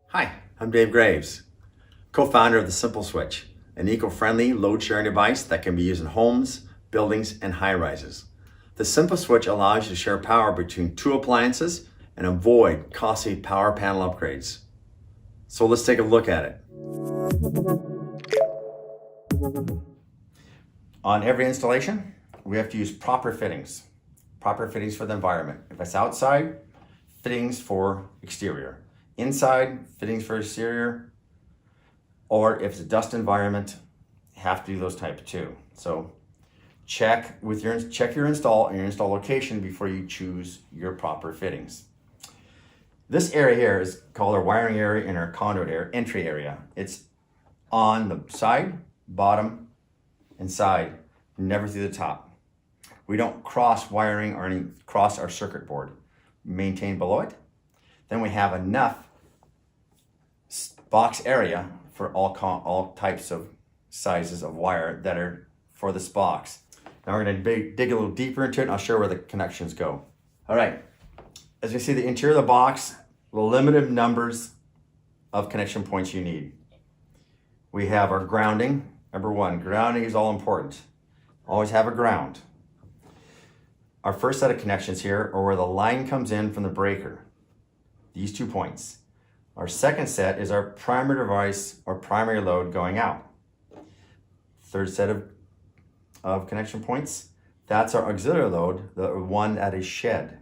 Hi, I'm Dave Graves, co-founder of the simpleSwitch, an eco-friendly load-sharing device that can be used in homes, buildings, and high-rises. The simpleSwitch allows you to share power between two appliances and avoid costly power panel upgrades. So let's take a look at it. On every installation, we have to use proper fittings for the environment. If it's outside, fittings for exterior. Inside, fittings for exterior, or if it's a dust environment, have to do those type too. So check your install and your install location before you choose your proper fittings. This area here is called our wiring area and our conduit area, entry area. It's on the side, bottom, and side, never through the top. We don't cross wiring or cross our circuit board. Maintain below it. Then we have enough box area for all types of sizes of wire that are for this box. Now we're going to dig a little deeper into it and I'll show where the connections go. All right, as you see the interior of the box, limited numbers of connection points you need. We have our grounding. Number one, grounding is all important. Always have a ground. Our first set of connections here are where the line comes in from the breaker. These 2 points. Our second set is our primary device or primary load going out. Third set of connection points, that's our auxiliary load, the one that is shed.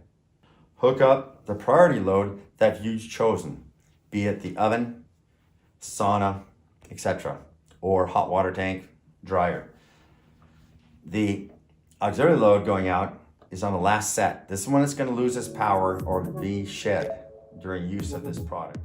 Hook up the priority load that you've chosen, be it the oven, sauna, etc., or hot water tank, dryer. The auxiliary load going out is on the last set. This one is going to lose its power or be shed during use of this product.